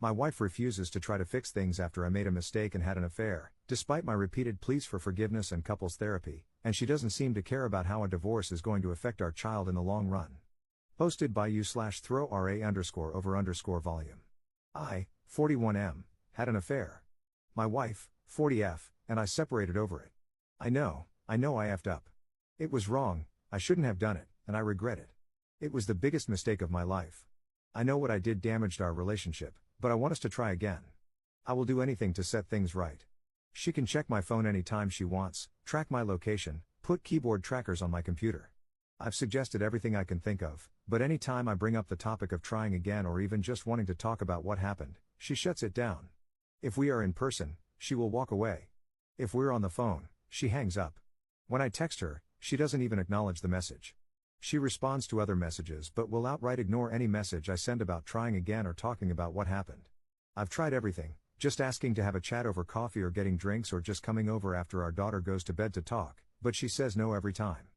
My wife refuses to try to fix things after I made a mistake and had an affair, despite my repeated pleas for forgiveness and couples therapy, and she doesn't seem to care about how a divorce is going to affect our child in the long run. Posted by u/throw_ra_over_volume. I, 41M, had an affair. My wife, 40F, and I separated over it. I know I effed up. It was wrong, I shouldn't have done it, and I regret it. It was the biggest mistake of my life. I know what I did damaged our relationship, but I want us to try again. I will do anything to set things right. She can check my phone anytime she wants, track my location, put keyboard trackers on my computer. I've suggested everything I can think of, but any time I bring up the topic of trying again or even just wanting to talk about what happened, she shuts it down. If we are in person, she will walk away. If we're on the phone, she hangs up. When I text her, she doesn't even acknowledge the message. She responds to other messages but will outright ignore any message I send about trying again or talking about what happened. I've tried everything, just asking to have a chat over coffee or getting drinks or just coming over after our daughter goes to bed to talk, but she says no every time.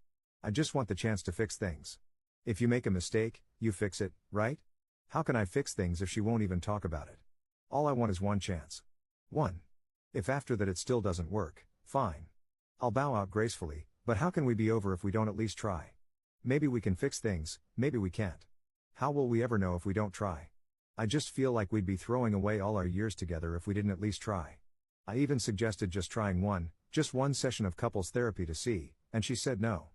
I just want the chance to fix things. If you make a mistake, you fix it, right? How can I fix things if she won't even talk about it? All I want is one chance. 1. If after that it still doesn't work, fine. I'll bow out gracefully, but how can we be over if we don't at least try? Maybe we can fix things, maybe we can't. How will we ever know if we don't try? I just feel like we'd be throwing away all our years together if we didn't at least try. I even suggested just trying just one session of couples therapy to see, and she said no.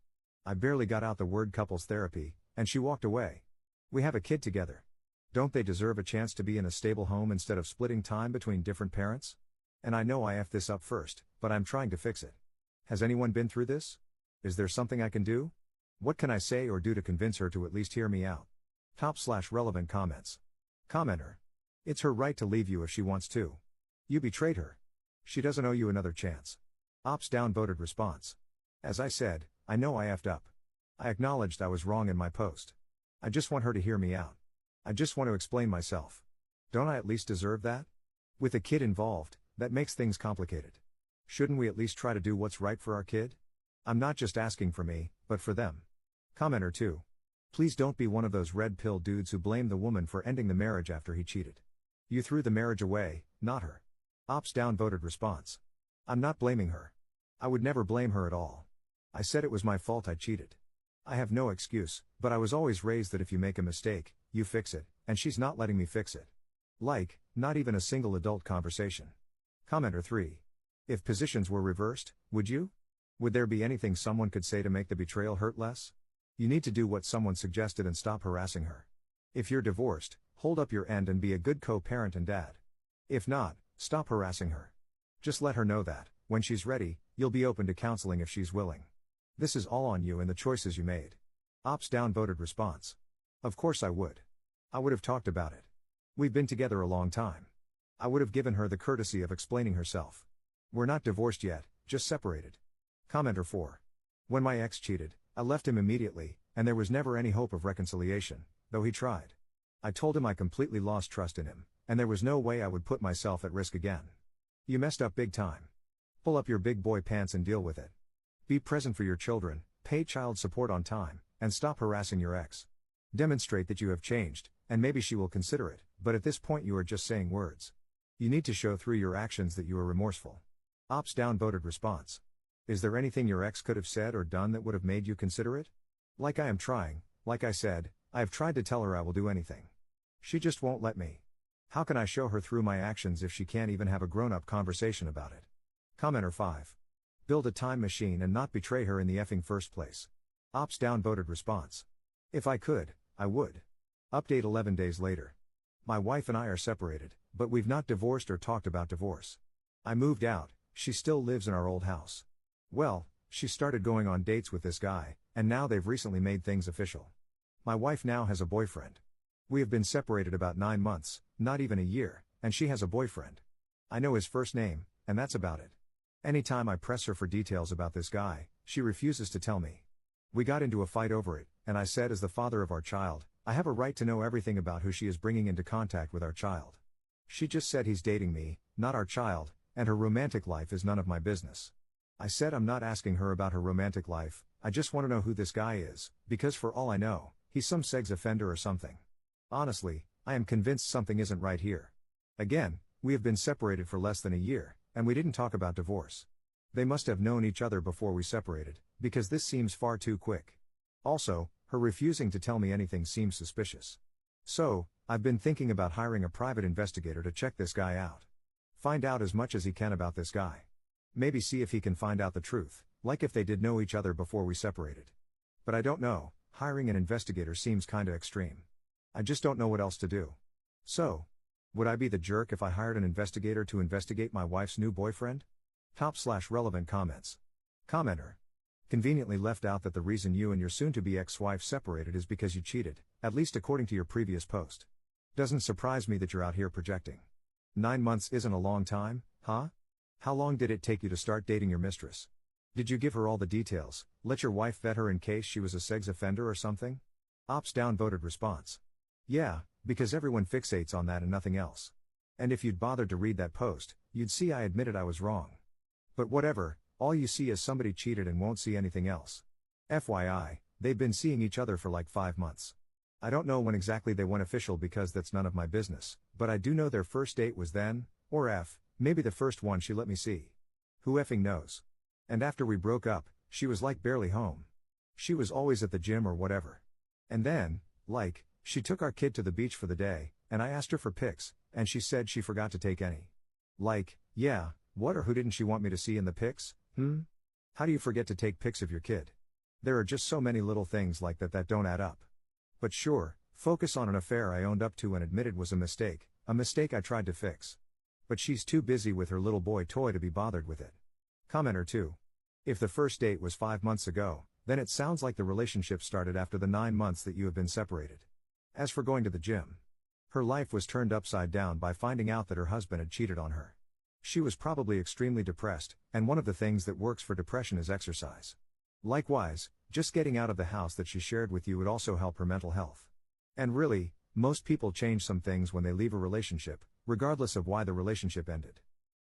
I barely got out the word couples therapy, and she walked away. We have a kid together. Don't they deserve a chance to be in a stable home instead of splitting time between different parents? And I know I effed this up first, but I'm trying to fix it. Has anyone been through this? Is there something I can do? What can I say or do to convince her to at least hear me out? /relevant comments. Commenter. It's her right to leave you if she wants to. You betrayed her. She doesn't owe you another chance. Ops downvoted response. As I said, I know I effed up. I acknowledged I was wrong in my post. I just want her to hear me out. I just want to explain myself. Don't I at least deserve that? With a kid involved, that makes things complicated. Shouldn't we at least try to do what's right for our kid? I'm not just asking for me, but for them. Commenter 2. Please don't be one of those red pill dudes who blame the woman for ending the marriage after he cheated. You threw the marriage away, not her. Ops downvoted response. I'm not blaming her. I would never blame her at all. I said it was my fault I cheated. I have no excuse, but I was always raised that if you make a mistake, you fix it, and she's not letting me fix it. Not even a single adult conversation. Commenter 3. If positions were reversed, would you? Would there be anything someone could say to make the betrayal hurt less? You need to do what someone suggested and stop harassing her. If you're divorced, hold up your end and be a good co-parent and dad. If not, stop harassing her. Just let her know that, when she's ready, you'll be open to counseling if she's willing. This is all on you and the choices you made. Ops downvoted response. Of course I would. I would have talked about it. We've been together a long time. I would have given her the courtesy of explaining herself. We're not divorced yet, just separated. Commenter 4. When my ex cheated, I left him immediately, and there was never any hope of reconciliation, though he tried. I told him I completely lost trust in him, and there was no way I would put myself at risk again. You messed up big time. Pull up your big boy pants and deal with it. Be present for your children, pay child support on time, and stop harassing your ex. Demonstrate that you have changed, and maybe she will consider it, but at this point you are just saying words. You need to show through your actions that you are remorseful. Ops downvoted response. Is there anything your ex could have said or done that would have made you consider it? Like I am trying, like I said, I have tried to tell her I will do anything. She just won't let me. How can I show her through my actions if she can't even have a grown-up conversation about it? Commenter 5. Build a time machine and not betray her in the effing first place. Ops downvoted response. If I could, I would. Update 11 days later. My wife and I are separated, but we've not divorced or talked about divorce. I moved out, she still lives in our old house. Well, she started going on dates with this guy, and now they've recently made things official. My wife now has a boyfriend. We have been separated about 9 months, not even a year, and she has a boyfriend. I know his first name, and that's about it. Anytime I press her for details about this guy, she refuses to tell me. We got into a fight over it, and I said as the father of our child, I have a right to know everything about who she is bringing into contact with our child. She just said he's dating me, not our child, and her romantic life is none of my business. I said I'm not asking her about her romantic life, I just want to know who this guy is, because for all I know, he's some sex offender or something. Honestly, I am convinced something isn't right here. Again, we have been separated for less than a year, and we didn't talk about divorce. They must have known each other before we separated, because this seems far too quick. Also, her refusing to tell me anything seems suspicious. So, I've been thinking about hiring a private investigator to check this guy out. Find out as much as he can about this guy. Maybe see if he can find out the truth, like if they did know each other before we separated. But I don't know, hiring an investigator seems kinda extreme. I just don't know what else to do. So, would I be the jerk if I hired an investigator to investigate my wife's new boyfriend? /relevant comments. Commenter. Conveniently left out that the reason you and your soon-to-be ex-wife separated is because you cheated, at least according to your previous post. Doesn't surprise me that you're out here projecting. 9 months isn't a long time, huh? How long did it take you to start dating your mistress? Did you give her all the details, let your wife vet her in case she was a sex offender or something? Ops downvoted response. Yeah, because everyone fixates on that and nothing else. And if you'd bothered to read that post, you'd see I admitted I was wrong. But whatever, all you see is somebody cheated and won't see anything else. FYI, they've been seeing each other for like 5 months. I don't know when exactly they went official because that's none of my business, but I do know their first date was then, or maybe the first one she let me see. Who effing knows? And after we broke up, she was like barely home. She was always at the gym or whatever. And then, she took our kid to the beach for the day, and I asked her for pics, and she said she forgot to take any. Yeah, what or who didn't she want me to see in the pics? How do you forget to take pics of your kid? There are just so many little things like that don't add up. But sure, focus on an affair I owned up to and admitted was a mistake I tried to fix. But she's too busy with her little boy toy to be bothered with it. Commenter 2. If the first date was 5 months ago, then it sounds like the relationship started after the 9 months that you have been separated. As for going to the gym, her life was turned upside down by finding out that her husband had cheated on her. She was probably extremely depressed, and one of the things that works for depression is exercise. Likewise, just getting out of the house that she shared with you would also help her mental health. And really, most people change some things when they leave a relationship, regardless of why the relationship ended.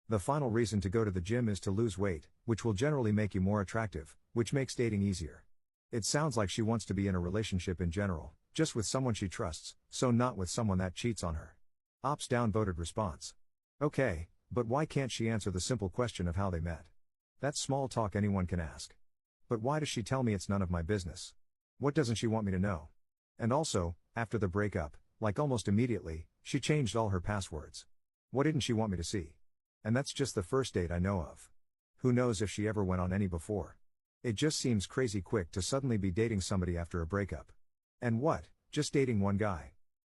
The final reason to go to the gym is to lose weight, which will generally make you more attractive, which makes dating easier. It sounds like she wants to be in a relationship in general, just with someone she trusts, so not with someone that cheats on her. Ops downvoted response. Okay, but why can't she answer the simple question of how they met? That's small talk anyone can ask. But why does she tell me it's none of my business? What doesn't she want me to know? And also, after the breakup, almost immediately, she changed all her passwords. What didn't she want me to see? And that's just the first date I know of. Who knows if she ever went on any before? It just seems crazy quick to suddenly be dating somebody after a breakup. And what, just dating one guy?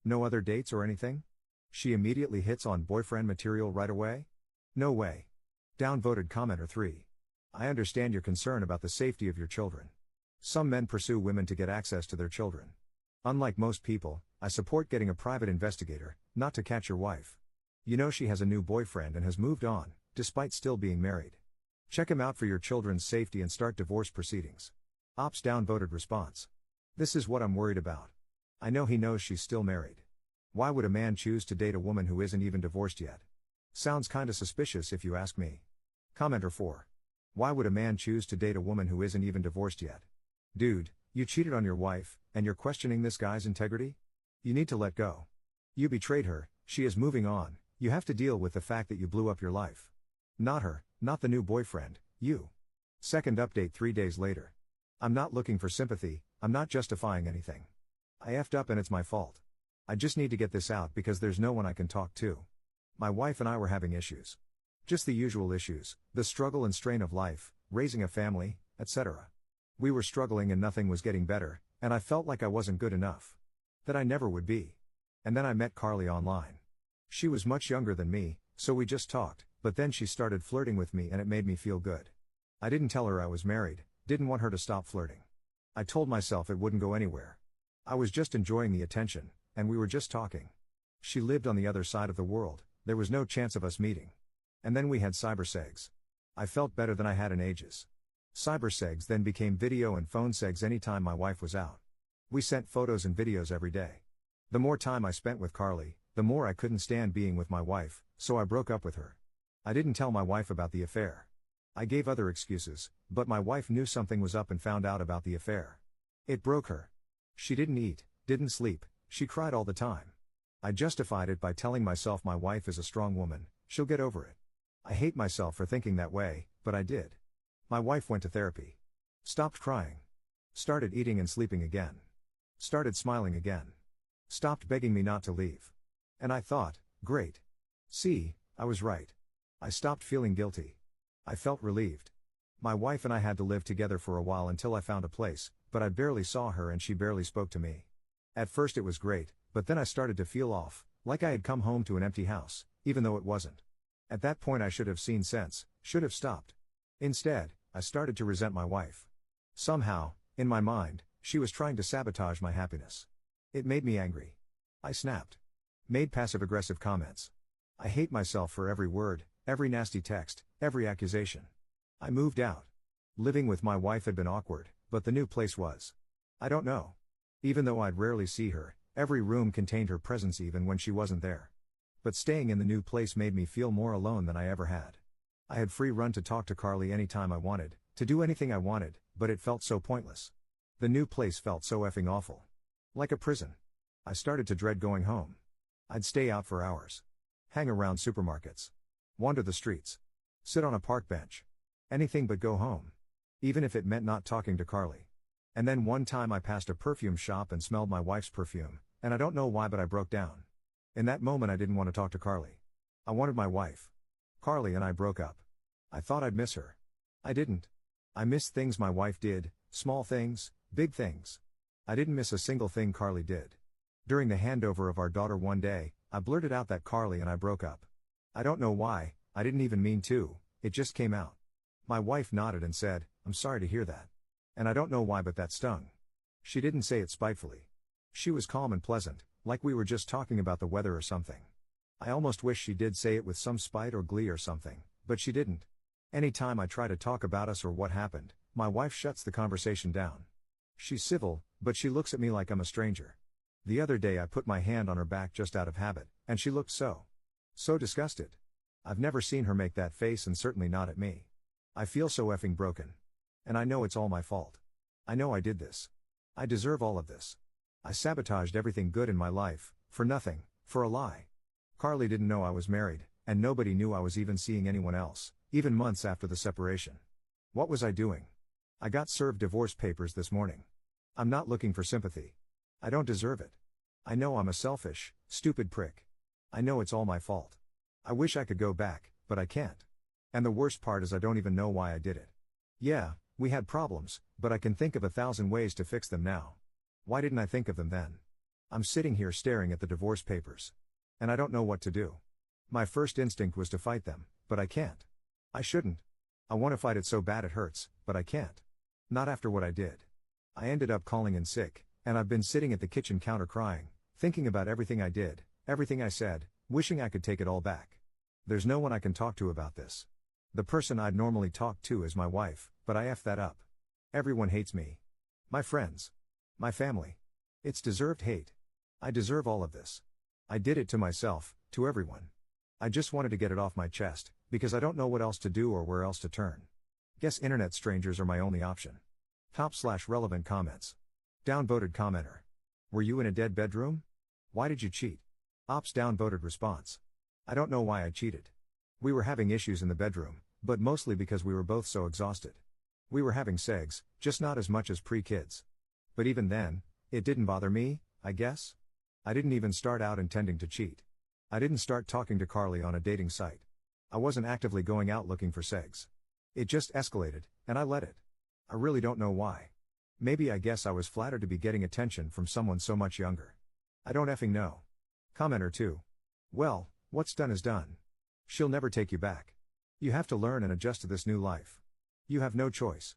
No other dates or anything? She immediately hits on boyfriend material right away? No way. Downvoted commenter 3. I understand your concern about the safety of your children. Some men pursue women to get access to their children. Unlike most people, I support getting a private investigator, not to catch your wife. You know she has a new boyfriend and has moved on, despite still being married. Check him out for your children's safety and start divorce proceedings. Ops downvoted response. This is what I'm worried about. I know he knows she's still married. Why would a man choose to date a woman who isn't even divorced yet? Sounds kinda suspicious if you ask me. Commenter 4. Why would a man choose to date a woman who isn't even divorced yet? Dude, you cheated on your wife, and you're questioning this guy's integrity? You need to let go. You betrayed her, she is moving on, you have to deal with the fact that you blew up your life. Not her, not the new boyfriend, you. Second update 3 days later. I'm not looking for sympathy, I'm not justifying anything. I effed up and it's my fault. I just need to get this out because there's no one I can talk to. My wife and I were having issues. Just the usual issues, the struggle and strain of life, raising a family, etc. We were struggling and nothing was getting better, and I felt like I wasn't good enough. That I never would be. And then I met Carly online. She was much younger than me, so we just talked, but then she started flirting with me and it made me feel good. I didn't tell her I was married, didn't want her to stop flirting. I told myself it wouldn't go anywhere. I was just enjoying the attention, and we were just talking. She lived on the other side of the world, there was no chance of us meeting. And then we had cybersex. I felt better than I had in ages. Cybersex then became video and phone sex anytime my wife was out. We sent photos and videos every day. The more time I spent with Carly, the more I couldn't stand being with my wife, so I broke up with her. I didn't tell my wife about the affair. I gave other excuses, but my wife knew something was up and found out about the affair. It broke her. She didn't eat, didn't sleep, she cried all the time. I justified it by telling myself my wife is a strong woman, she'll get over it. I hate myself for thinking that way, but I did. My wife went to therapy. Stopped crying. Started eating and sleeping again. Started smiling again. Stopped begging me not to leave. And I thought, great. See, I was right. I stopped feeling guilty. I felt relieved. My wife and I had to live together for a while until I found a place, but I barely saw her and she barely spoke to me. At first it was great, but then I started to feel off, like I had come home to an empty house, even though it wasn't. At that point I should have seen sense, should have stopped. Instead, I started to resent my wife. Somehow, in my mind, she was trying to sabotage my happiness. It made me angry. I snapped. Made passive-aggressive comments. I hate myself for every word, every nasty text, every accusation. I moved out. Living with my wife had been awkward, but the new place was. I don't know. Even though I'd rarely see her, every room contained her presence even when she wasn't there. But staying in the new place made me feel more alone than I ever had. I had free run to talk to Carly anytime I wanted, to do anything I wanted, but it felt so pointless. The new place felt so effing awful. Like a prison. I started to dread going home. I'd stay out for hours. Hang around supermarkets. Wander the streets. Sit on a park bench. Anything but go home. Even if it meant not talking to Carly. And then one time I passed a perfume shop and smelled my wife's perfume, and I don't know why but I broke down. In that moment I didn't want to talk to Carly. I wanted my wife. Carly and I broke up. I thought I'd miss her. I didn't. I missed things my wife did, small things, big things. I didn't miss a single thing Carly did. During the handover of our daughter one day, I blurted out that Carly and I broke up. I don't know why, I didn't even mean to, it just came out. My wife nodded and said, "I'm sorry to hear that." And I don't know why but that stung. She didn't say it spitefully. She was calm and pleasant, like we were just talking about the weather or something. I almost wish she did say it with some spite or glee or something, but she didn't. Any time I try to talk about us or what happened, my wife shuts the conversation down. She's civil, but she looks at me like I'm a stranger. The other day I put my hand on her back just out of habit, and she looked so disgusted. I've never seen her make that face and certainly not at me. I feel so effing broken. And I know it's all my fault. I know I did this. I deserve all of this. I sabotaged everything good in my life, for nothing, for a lie. Carly didn't know I was married, and nobody knew I was even seeing anyone else, even months after the separation. What was I doing? I got served divorce papers this morning. I'm not looking for sympathy. I don't deserve it. I know I'm a selfish, stupid prick. I know it's all my fault. I wish I could go back, but I can't. And the worst part is I don't even know why I did it. Yeah, we had problems, but I can think of 1,000 ways to fix them now. Why didn't I think of them then? I'm sitting here staring at the divorce papers. And I don't know what to do. My first instinct was to fight them, but I can't. I shouldn't. I want to fight it so bad it hurts, but I can't. Not after what I did. I ended up calling in sick, and I've been sitting at the kitchen counter crying, thinking about everything I did, everything I said, wishing I could take it all back. There's no one I can talk to about this. The person I'd normally talk to is my wife, but I effed that up. Everyone hates me. My friends. My family. It's deserved hate. I deserve all of this. I did it to myself, to everyone. I just wanted to get it off my chest, because I don't know what else to do or where else to turn. Guess internet strangers are my only option. Top/relevant comments. Downvoted commenter. Were you in a dead bedroom? Why did you cheat? Ops downvoted response. I don't know why I cheated. We were having issues in the bedroom, but mostly because we were both so exhausted. We were having sex, just not as much as pre-kids. But even then, it didn't bother me, I guess? I didn't even start out intending to cheat. I didn't start talking to Carly on a dating site. I wasn't actively going out looking for sex. It just escalated, and I let it. I really don't know why. Maybe I guess I was flattered to be getting attention from someone so much younger. I don't effing know. Commenter 2. Well, what's done is done. She'll never take you back. You have to learn and adjust to this new life. You have no choice.